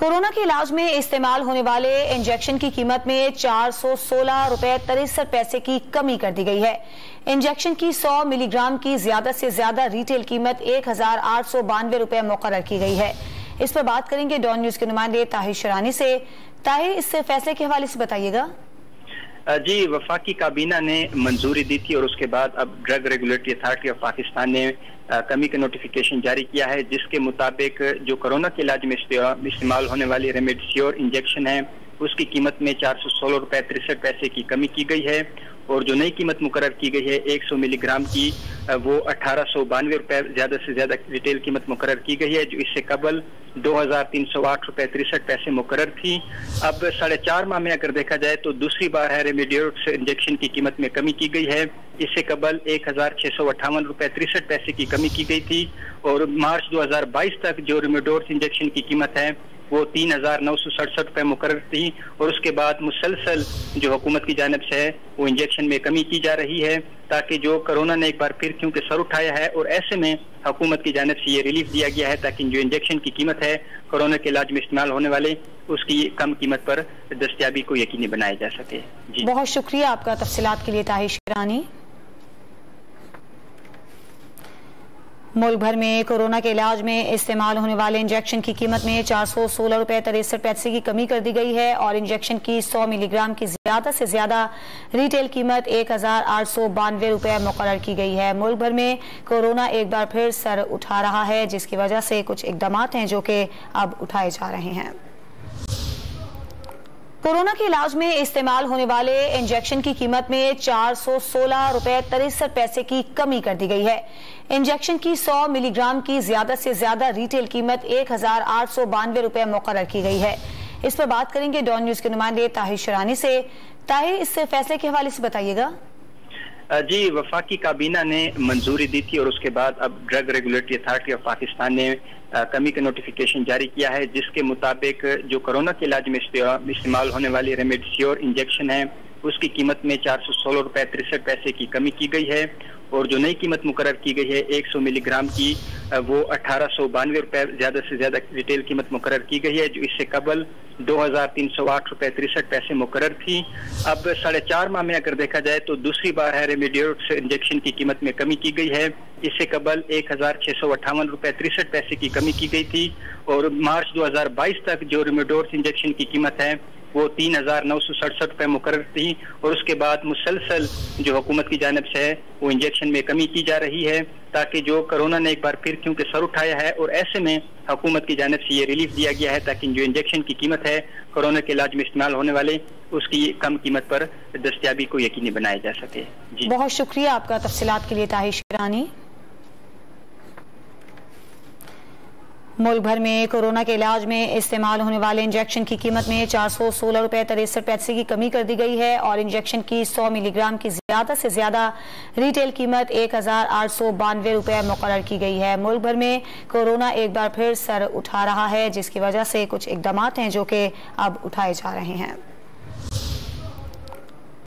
Corona के इलाज में इस्तेमाल होने वाले इंजेक्शन की कीमत में 416 रुपए 63 पैसे की कमी कर दी गई है। इंजेक्शन की 100 मिलीग्राम की ज्यादा से ज्यादा रिटेल कीमत 1892 रुपए मुकर्रर की गई है। इस पर बात करेंगे डॉन न्यूज के नुमाइंदे ताहिर शरानी से। ताहिर, इस फैसले के हवाले से बताइएगा। जी, वफाकी काबीना ने मंजूरी दी थी और उसके बाद अब drug regulatory authority of Pakistan ने कमी का नोटिफिकेशन जारी किया है, जिसके मुताबिक जो कोरोना के इलाज में इस्तेमाल होने वाली रेमडेसिविर इंजेक्शन है उसकी कीमत में 416 रुपए 63 पैसे की कमी की गई है और जो नई कीमत मुकर्रर की गई है 100 मिलीग्राम की वो 1892 रुपए ज्यादा से ज्यादा रिटेल कीमत मुकर्रर की गई है, जो इससे कबल 2308 रुपए 63 पैसे मुकर्रर थी। अब 4.5 माह में अगर देखा जाए तो दूसरी बार है रेमडेसिविर इंजेक्शन की कीमत में कमी की गई है। इससे कबल 1658 रुपए 63 पैसे की कमी की गई थी और मार्च 2022 तक जो रेमडेसिविर इंजेक्शन की कीमत है वो 3967 रुपए मुकर्रर थी और उसके बाद मुसलसल जो हुकूमत की जानिब से है वो इंजेक्शन में कमी की जा रही है, ताकि जो कोरोना ने एक बार फिर क्योंकि सर उठाया है और ऐसे में हुकूमत की जानिब से ये रिलीफ दिया गया है ताकि जो इंजेक्शन की कीमत है कोरोना के इलाज में इस्तेमाल होने वाले उसकी कम कीमत पर दस्तयाबी को यकीनी बनाया जा सके। जी, बहुत शुक्रिया आपका तफसीलात के लिए ताहिर शरानी। मुल्क भर में कोरोना के इलाज में इस्तेमाल होने वाले इंजेक्शन की कीमत में 416 रुपए 63 पैसे की कमी कर दी गई है और इंजेक्शन की 100 मिलीग्राम की ज्यादा से ज्यादा रिटेल कीमत 1892 रुपए मुकर्रर की गई है। मुल्क भर में कोरोना एक बार फिर सर उठा रहा है, जिसकी वजह से कुछ इकदाम हैं जो कि अब उठाए जा रहे हैं। कोरोना के इलाज में इस्तेमाल होने वाले इंजेक्शन की कीमत में 416 रुपए 63 पैसे की कमी कर दी गई है। इंजेक्शन की 100 मिलीग्राम की ज्यादा से ज्यादा रिटेल कीमत 1892 रुपए मुकर्रर की गई है। इस पर बात करेंगे डॉन न्यूज के नुमाइंदे ताहिर शरानी से। ताहिर, इस फैसले के हवाले से बताइएगा। जी, वफाकी काबीना ने मंजूरी दी थी और उसके बाद अब drug regulatory authority of Pakistan ने कमी का नोटिफिकेशन जारी किया है, जिसके मुताबिक जो कोरोना के इलाज में इस्तेमाल होने वाली रेमडेसिविर इंजेक्शन है उसकी कीमत में 416 रुपए 63 पैसे की कमी की गई है और जो नई कीमत मुकर्रर की गई है 100 मिलीग्राम की वो 1892 रुपए ज्यादा से ज्यादा रिटेल कीमत मुकर्रर की गई है, जो इससे कबल 2308 रुपए 63 पैसे मुकर्रर थी। अब 4.5 माह में अगर देखा जाए तो दूसरी बार है रेमडेसिविर इंजेक्शन की कीमत में कमी की गई है। इससे कबल 1658 रुपए 63 पैसे की कमी की गई थी और मार्च 2022 तक जो रेमडेसिविर इंजेक्शन की कीमत है वो 3967 रुपए मुकर्रर थी और उसके बाद मुसलसल जो हुकूमत की जानिब से है वो इंजेक्शन में कमी की जा रही है, ताकि जो कोरोना ने एक बार फिर क्योंकि सर उठाया है और ऐसे में हुकूमत की जानिब से ये रिलीफ दिया गया है ताकि जो इंजेक्शन की कीमत है कोरोना के इलाज में इस्तेमाल होने वाले उसकी कम कीमत पर दस्तयाबी को यकीनी बनाया जा सके। जी, बहुत शुक्रिया आपका तफसीलात के लिए ताहिर शरानी। मुल्क भर में कोरोना के इलाज में इस्तेमाल होने वाले इंजेक्शन की कीमत में 416 रुपए 63 पैसे की कमी कर दी गई है और इंजेक्शन की 100 मिलीग्राम की ज्यादा से ज्यादा रिटेल कीमत 1892 रुपए मुकर्रर की गई है। मुल्क भर में कोरोना एक बार फिर सर उठा रहा है, जिसकी वजह से कुछ इकदाम हैं जो कि अब उठाए जा रहे हैं।